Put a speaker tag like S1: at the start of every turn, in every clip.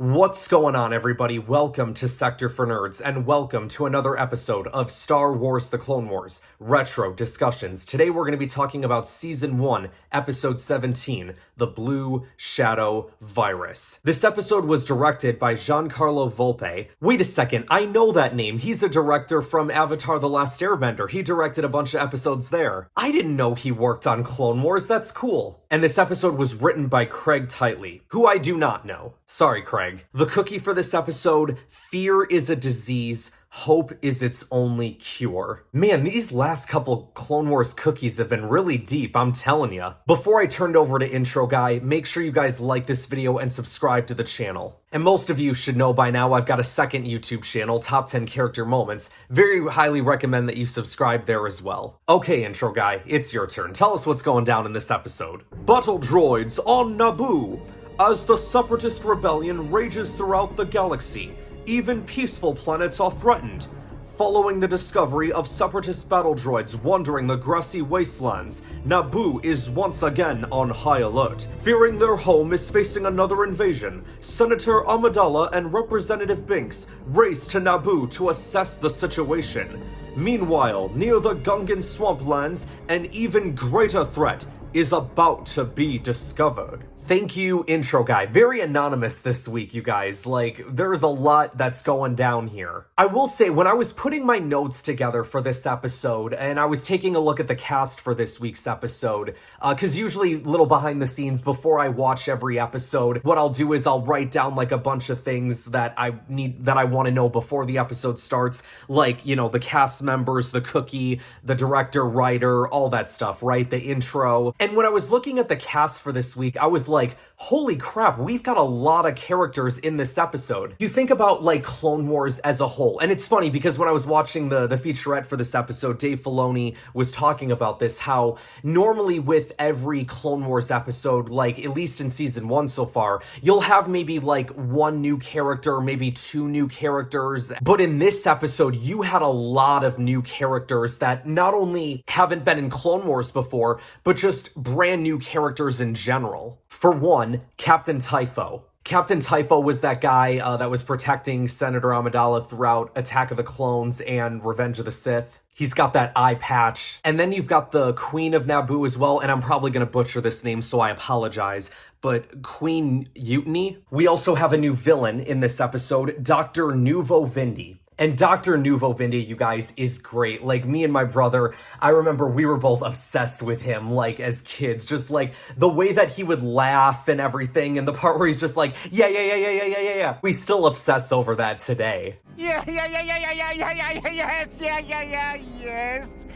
S1: What's going on, everybody? Welcome to Sector for Nerds, and welcome to another episode of Star Wars The Clone Wars Retro Discussions. Today we're going to be talking about Season 1, Episode 17, The Blue Shadow Virus. This episode was directed by Giancarlo Volpe. Wait a second, I know that name. He's a director from Avatar: The Last Airbender. He directed a bunch of episodes there. I didn't know he worked on Clone Wars. That's cool. And this episode was written by Craig Titley, who I do not know. Sorry, Craig. The cookie for this episode: fear is a disease, hope is its only cure. Man, these last couple Clone Wars cookies have been really deep, I'm telling ya. Before I turn it over to Intro Guy, make sure you guys like this video and subscribe to the channel. And most of you should know by now I've got a second YouTube channel, Top 10 Character Moments. Very highly recommend that you subscribe there as well. Okay, Intro Guy, it's your turn. Tell us what's going down in this episode. Battle droids on Naboo. As the Separatist rebellion rages throughout the galaxy, even peaceful planets are threatened. Following the discovery of Separatist battle droids wandering the grassy wastelands, Naboo is once again on high alert. Fearing their home is facing another invasion, Senator Amidala and Representative Binks race to Naboo to assess the situation. Meanwhile, near the Gungan swamplands, an even greater threat is about to be discovered. Thank you, Intro Guy. Very anonymous this week, you guys. Like, there's a lot that's going down here. I will say, when I was putting my notes together for this episode, and I was taking a look at the cast for this week's episode, because usually little behind the scenes before I watch every episode, what I'll do is I'll write down like a bunch of things that I want to know before the episode starts, like, you know, the cast members, the cookie, the director, writer, all that stuff, right? The intro. And when I was looking at the cast for this week, I was like, holy crap, we've got a lot of characters in this episode. You think about like Clone Wars as a whole, and it's funny because when I was watching the featurette for this episode, Dave Filoni was talking about this, how normally with every Clone Wars episode, like at least in season 1 so far, you'll have maybe like one new character, maybe two new characters, but in this episode, you had a lot of new characters that not only haven't been in Clone Wars before, but just brand new characters in general. For one, Captain Typho. Captain Typho was that guy that was protecting Senator Amidala throughout Attack of the Clones and Revenge of the Sith. He's got that eye patch. And then you've got the Queen of Naboo as well, and I'm probably going to butcher this name, so I apologize, but Queen Utini. We also have a new villain in this episode, Dr. Nuvo Vindi. And Dr. Nuvo Vindi, you guys, is great. Like, me and my brother, I remember we were both obsessed with him, like, as kids. Just, like, the way that he would laugh and everything, and the part where he's just like, yeah. We still obsess over that today. Yes.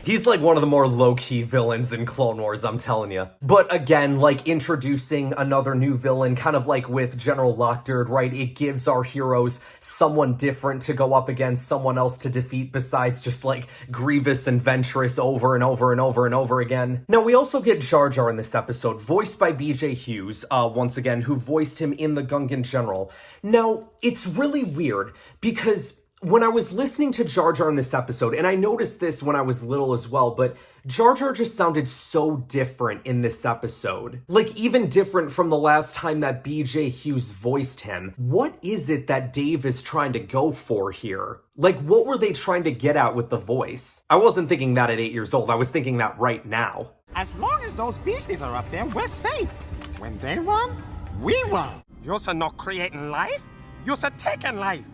S1: He's like one of the more low-key villains in Clone Wars, I'm telling you. But again, like introducing another new villain, kind of like with General Lockdard, right? It gives our heroes someone different to go up against, someone else to defeat besides just like Grievous and Ventress over and over and over and over again. Now, we also get Jar Jar in this episode, voiced by BJ Hughes, once again, who voiced him in The Gungan General. Now, it's really weird because when I was listening to Jar Jar in this episode, and I noticed this when I was little as well, but Jar Jar just sounded so different in this episode. Like, even different from the last time that BJ Hughes voiced him. What is it that Dave is trying to go for here? Like, what were they trying to get at with the voice? I wasn't thinking that at 8 years old. I was thinking that right now.
S2: As long as those beasties are up there, we're safe. When they run, we run. You're not creating life, you're taking life.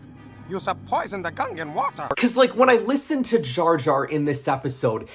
S2: You poison the Gungan water.
S1: Because, like, when I listen to Jar Jar in this episode,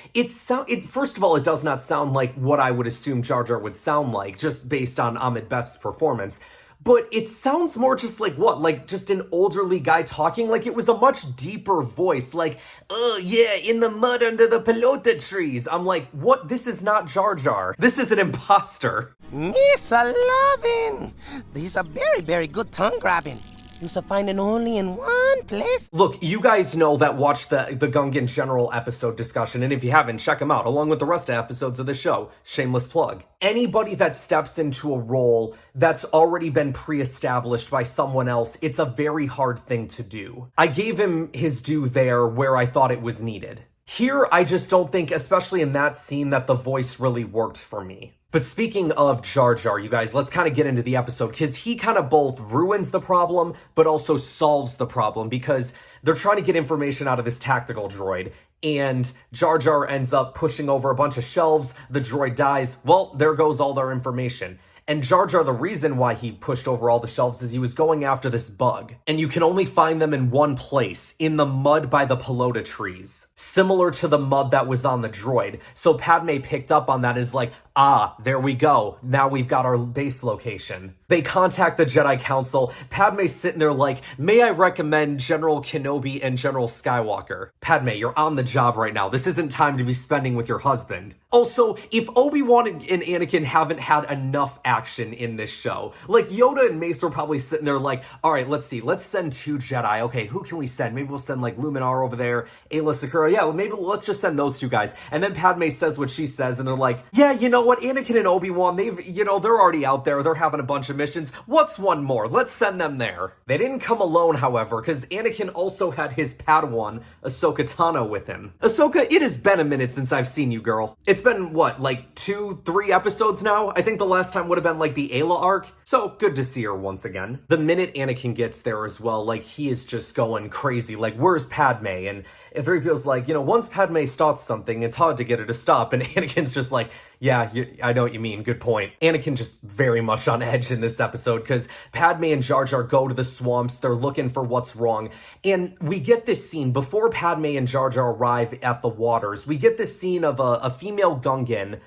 S1: first of all, it does not sound like what I would assume Jar Jar would sound like, just based on Ahmed Best's performance. But it sounds more just like what? Like, just an elderly guy talking? Like, it was a much deeper voice. Like, oh, yeah, in the mud under the pelota trees. I'm like, what? This is not Jar Jar. This is an imposter.
S2: He's a loving. He's a very, very good tongue grabbing. You find it only in one place.
S1: Look, you guys know that watch the Gungan General episode discussion, and if you haven't, check them out, along with the rest of episodes of the show. Shameless plug. Anybody that steps into a role that's already been pre-established by someone else, it's a very hard thing to do. I gave him his due there where I thought it was needed. Here, I just don't think, especially in that scene, that the voice really worked for me. But speaking of Jar Jar, you guys, let's kind of get into the episode, because he kind of both ruins the problem, but also solves the problem, because they're trying to get information out of this tactical droid, and Jar Jar ends up pushing over a bunch of shelves, the droid dies, well, there goes all their information. And Jar Jar, the reason why he pushed over all the shelves is he was going after this bug. And you can only find them in one place, in the mud by the pelota trees. Similar to the mud that was on the droid. So Padme picked up on that and is like, ah, there we go. Now we've got our base location. They contact the Jedi Council. Padme's sitting there like, may I recommend General Kenobi and General Skywalker? Padme, you're on the job right now. This isn't time to be spending with your husband. Also, if Obi-Wan and Anakin haven't had enough action in this show, like Yoda and Mace were probably sitting there like, all right, let's see, let's send 2 Jedi. Okay, who can we send? Maybe we'll send like Luminar over there, Ayla Secura. Yeah, maybe let's just send those 2 guys. And then Padme says what she says, and they're like, yeah, you know what? Anakin and Obi-Wan, they're already out there. They're having a bunch of missions. What's one more? Let's send them there. They didn't come alone, however, because Anakin also had his Padawan, Ahsoka Tano, with him. Ahsoka, it has been a minute since I've seen you, girl. It's been, what, like 2-3 episodes now? I think the last time would have been like the Ayla arc. So, good to see her once again. The minute Anakin gets there as well, like, he is just going crazy. Like, where's Padme? And 3PO's like, once Padme starts something, it's hard to get her to stop. And Anakin's just like, yeah, I know what you mean. Good point. Anakin just very much on edge in this episode, because Padme and Jar Jar go to the swamps. They're looking for what's wrong. And we get this scene before Padme and Jar Jar arrive at the waters. We get this scene of a female Gungan,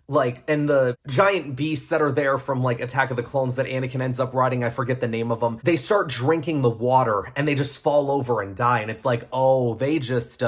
S1: like, and the giant beasts that are there from, like, Attack of the Clones that Anakin ends up riding, I forget the name of them, they start drinking the water, and they just fall over and die, and it's like, oh, they just,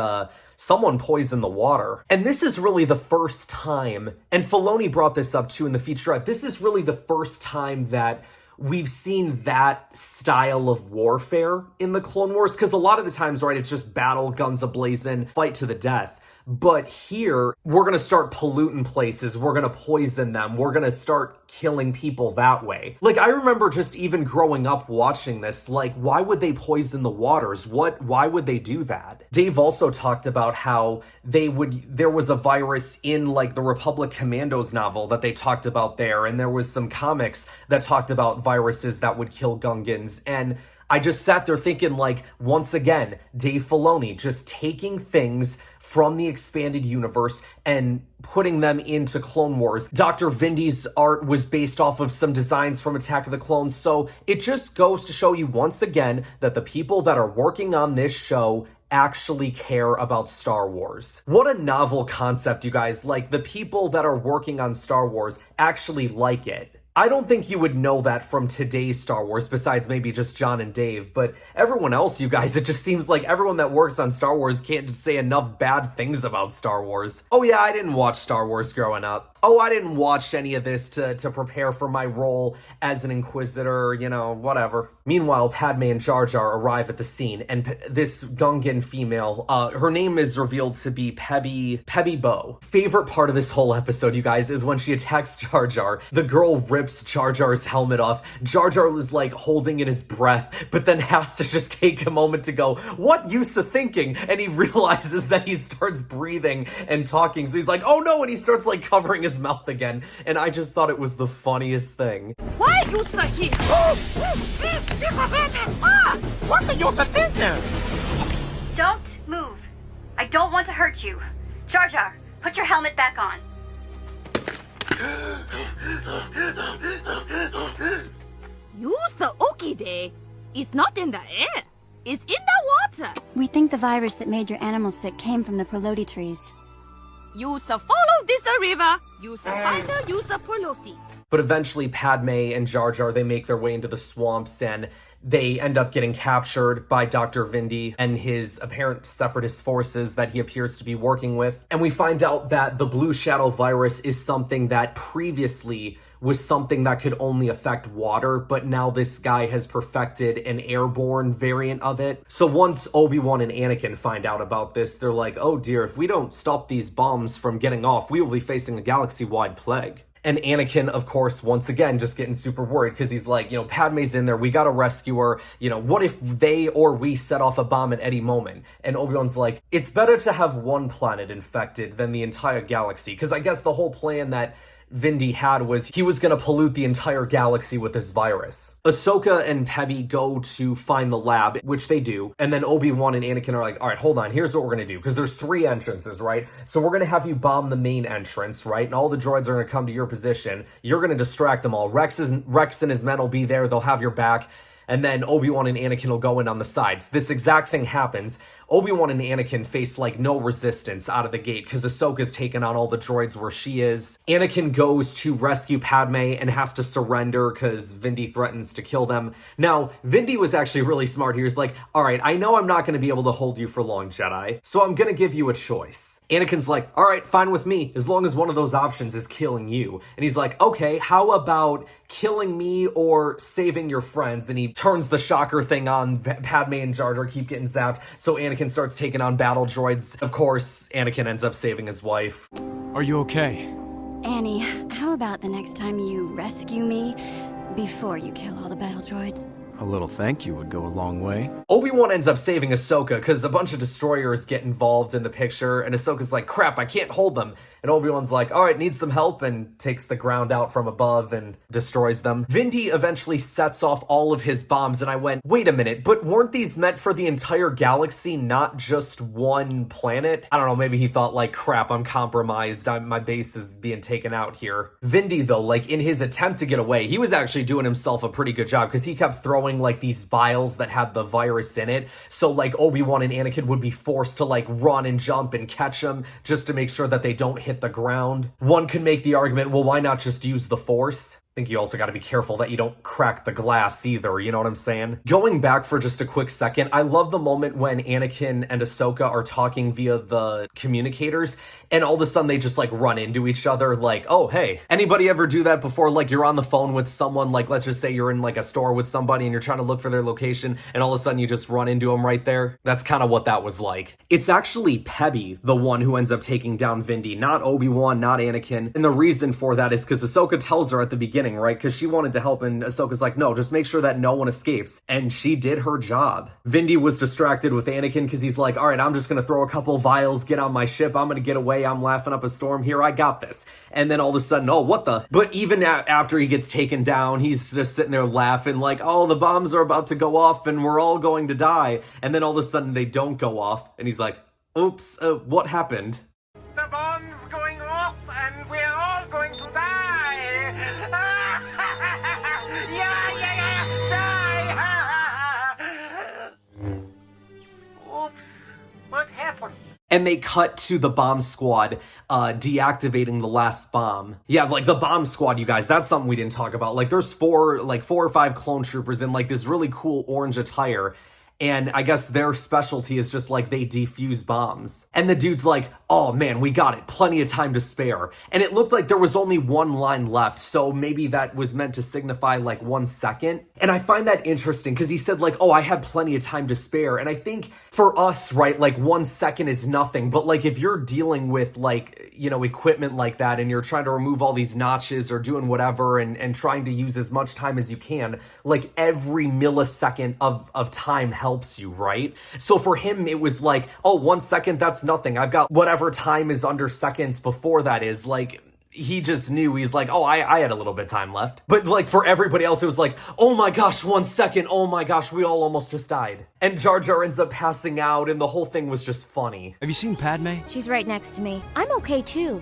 S1: someone poisoned the water. And this is really the first time, and Filoni brought this up too in the featurette, this is really the first time that we've seen that style of warfare in the Clone Wars, because a lot of the times, right, it's just battle, guns a-blazing, fight to the death. But here, we're going to start polluting places, we're going to poison them, we're going to start killing people that way. Like, I remember just even growing up watching this, like, why would they poison the waters? Why would they do that? Dave also talked about how there was a virus in, like, the Republic Commandos novel that they talked about there, and there was some comics that talked about viruses that would kill Gungans, and I just sat there thinking, like, once again, Dave Filoni just taking things from the expanded universe and putting them into Clone Wars. Dr. Vindy's art was based off of some designs from Attack of the Clones, so it just goes to show you once again that the people that are working on this show actually care about Star Wars. What a novel concept, you guys. Like, the people that are working on Star Wars actually like it. I don't think you would know that from today's Star Wars, besides maybe just John and Dave, but everyone else, you guys, it just seems like everyone that works on Star Wars can't just say enough bad things about Star Wars. Oh yeah, I didn't watch Star Wars growing up. Oh, I didn't watch any of this to prepare for my role as an Inquisitor, whatever. Meanwhile, Padme and Jar Jar arrive at the scene, and this Gungan female, her name is revealed to be Pebby Bow. Favorite part of this whole episode, you guys, is when she attacks Jar Jar. The girl rips Jar Jar's helmet off. Jar Jar is like holding in his breath, but then has to just take a moment to go, what use of thinking? And he realizes that he starts breathing and talking, so he's like, oh no, and he starts like covering his mouth again, and I just thought it was the funniest thing.
S3: Why you stay here?
S2: What's the use of thinking?
S4: Don't move. I don't want to hurt you. Jar Jar, put your helmet back on.
S3: Yusa Okide is not in the air. It's in the water.
S5: We think the virus that made your animals sick came from the Peloti trees.
S3: Yusa follow this river. Yusa find the Yusa Peloti.
S1: But eventually Padme and Jar Jar, they make their way into the swamps, and they end up getting captured by Dr. Vindy and his apparent separatist forces that he appears to be working with. And we find out that the Blue Shadow virus is something that previously was something that could only affect water, but now this guy has perfected an airborne variant of it. So once Obi-Wan and Anakin find out about this, they're like, oh dear, if we don't stop these bombs from getting off, we will be facing a galaxy-wide plague. And Anakin, of course, once again, just getting super worried because he's like, Padme's in there. We got to rescue her. What if they or we set off a bomb at any moment? And Obi-Wan's like, it's better to have one planet infected than the entire galaxy. Because I guess the whole plan that Vindy had was he was going to pollute the entire galaxy with this virus. Ahsoka and Peppy go to find the lab, which they do, and then Obi-Wan and Anakin are like, all right, hold on, here's what we're going to do, because there's 3 entrances, right? So we're going to have you bomb the main entrance, right? And all the droids are going to come to your position. You're going to distract them all. Rex and his men will be there. They'll have your back. And then Obi-Wan and Anakin will go in on the sides. This exact thing happens. Obi-Wan and Anakin face like no resistance out of the gate because Ahsoka's taken on all the droids where she is. Anakin goes to rescue Padme and has to surrender because Vindy threatens to kill them. Now, Vindy was actually really smart here. He's like, all right, I know I'm not going to be able to hold you for long, Jedi, so I'm going to give you a choice. Anakin's like, all right, fine with me, as long as one of those options is killing you. And he's like, okay, how about killing me or saving your friends? And he turns the shocker thing on. Padme and Jar Jar keep getting zapped, so Anakin starts taking on battle droids. Of course, Anakin ends up saving his wife.
S6: Are you okay?
S5: Annie, how about the next time you rescue me before you kill all the battle droids?
S6: A little thank you would go a long way.
S1: Obi-Wan ends up saving Ahsoka because a bunch of destroyers get involved in the picture, and Ahsoka's like, crap, I can't hold them. And Obi-Wan's like, all right, needs some help, and takes the ground out from above and destroys them. Vindy eventually sets off all of his bombs, and I went, wait a minute, but weren't these meant for the entire galaxy, not just one planet? I don't know, maybe he thought like, crap, I'm compromised, my base is being taken out here. Vindy, though, like in his attempt to get away, he was actually doing himself a pretty good job because he kept throwing like these vials that had the virus in it. So like Obi-Wan and Anakin would be forced to like run and jump and catch him just to make sure that they don't hit the ground. One could make the argument, well, why not just use the Force? I think you also got to be careful that you don't crack the glass either, you know what I'm saying? Going back for just a quick second, I love the moment when Anakin and Ahsoka are talking via the communicators, and all of a sudden they just like run into each other like, oh, hey. Anybody ever do that before? Like you're on the phone with someone, like let's just say you're in like a store with somebody and you're trying to look for their location, and all of a sudden you just run into them right there? That's kind of what that was like. It's actually Peppy, the one who ends up taking down Vindy, not Obi-Wan, not Anakin. And the reason for that is because Ahsoka tells her at the beginning, right? Because she wanted to help, and Ahsoka's like, no, just make sure that no one escapes. And she did her job. Vindy was distracted with Anakin because he's like, all right, I'm just going to throw a couple vials, get on my ship, I'm going to get away, I'm laughing up a storm here, I got this. And then all of a sudden, oh, what the? But even after he gets taken down, he's just sitting there laughing like, oh, the bombs are about to go off and we're all going to die. And then all of a sudden they don't go off. And he's like, oops, what happened?
S2: The bomb's going off and we're all going to die. Oops, what happened?
S1: And they cut to the bomb squad deactivating the last bomb. Yeah, like the bomb squad, you guys, that's something we didn't talk about. Like there's four or five clone troopers in like this really cool orange attire. And I guess their specialty is just like they defuse bombs. And the dude's like, oh man, we got it. Plenty of time to spare. And it looked like there was only one line left. So maybe that was meant to signify like 1 second. And I find that interesting because he said like, oh, I had plenty of time to spare. And I think for us, right, like 1 second is nothing. But like if you're dealing with like, you know, equipment like that and you're trying to remove all these notches or doing whatever and trying to use as much time as you can, like every millisecond of time helps you, right? So for him, it was like, oh, 1 second, that's nothing. I've got whatever time is under seconds before that is. Like, he just knew. He's like, oh, I had a little bit of time left. But like for everybody else, it was like, oh my gosh, 1 second. Oh my gosh, we all almost just died. And Jar Jar ends up passing out and the whole thing was just funny.
S6: Have you seen Padme?
S7: She's right next to me. I'm okay too.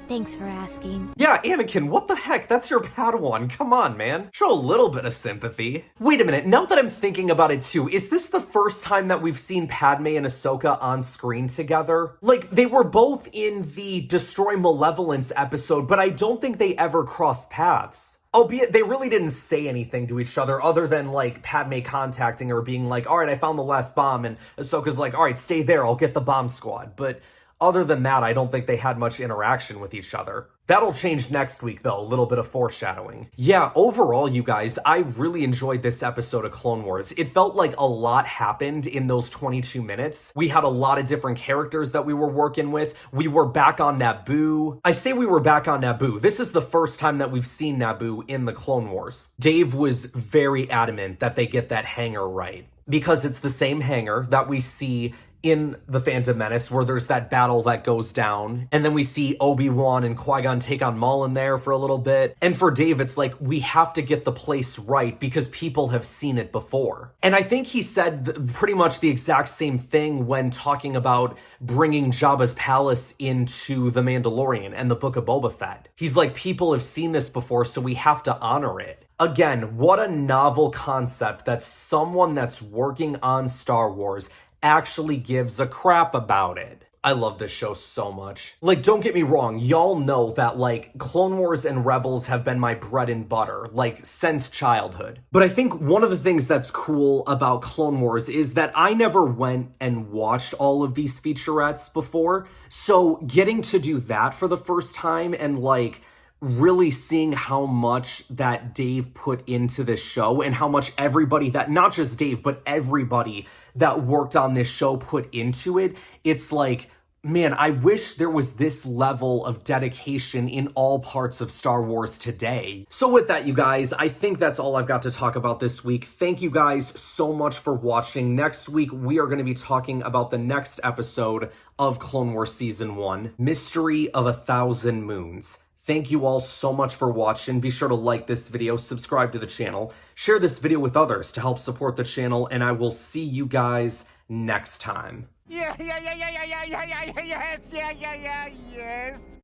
S7: Thanks for asking.
S1: Yeah, Anakin, what the heck? That's your Padawan. Come on, man. Show a little bit of sympathy. Wait a minute, now that I'm thinking about it too, is this the first time that we've seen Padme and Ahsoka on screen together? Like, they were both in the Destroy Malevolence episode, but I don't think they ever crossed paths. Albeit, they really didn't say anything to each other other than, like, Padme contacting her, being like, all right, I found the last bomb, and Ahsoka's like, all right, stay there, I'll get the bomb squad. But other than that, I don't think they had much interaction with each other. That'll change next week, though, a little bit of foreshadowing. Yeah, overall, you guys, I really enjoyed this episode of Clone Wars. It felt like a lot happened in those 22 minutes. We had a lot of different characters that we were working with. We were back on Naboo. I say we were back on Naboo. This is the first time that we've seen Naboo in the Clone Wars. Dave was very adamant that they get that hangar right, because it's the same hangar that we see in The Phantom Menace, where there's that battle that goes down, and then we see Obi-Wan and Qui-Gon take on Maul in there for a little bit. And for Dave, it's like, we have to get the place right because people have seen it before. And I think he said pretty much the exact same thing when talking about bringing Jabba's palace into The Mandalorian and the Book of Boba Fett. He's like, people have seen this before, so we have to honor it. Again, what a novel concept that someone that's working on Star Wars actually gives a crap about it. I love this show so much. Like, don't get me wrong, y'all know that, like, Clone Wars and Rebels have been my bread and butter, like, since childhood. But I think one of the things that's cool about Clone Wars is that I never went and watched all of these featurettes before, so getting to do that for the first time and, like, really seeing how much that Dave put into this show and how much everybody that, not just Dave, but everybody that worked on this show put into it, it's like, man, I wish there was this level of dedication in all parts of Star Wars today. So with that, you guys, I think that's all I've got to talk about this week. Thank you guys so much for watching. Next week, we are going to be talking about the next episode of Clone Wars Season 1, Mystery of 1,000 Moons. Thank you all so much for watching. Be sure to like this video, subscribe to the channel, share this video with others to help support the channel, and I will see you guys next time.
S2: Yes.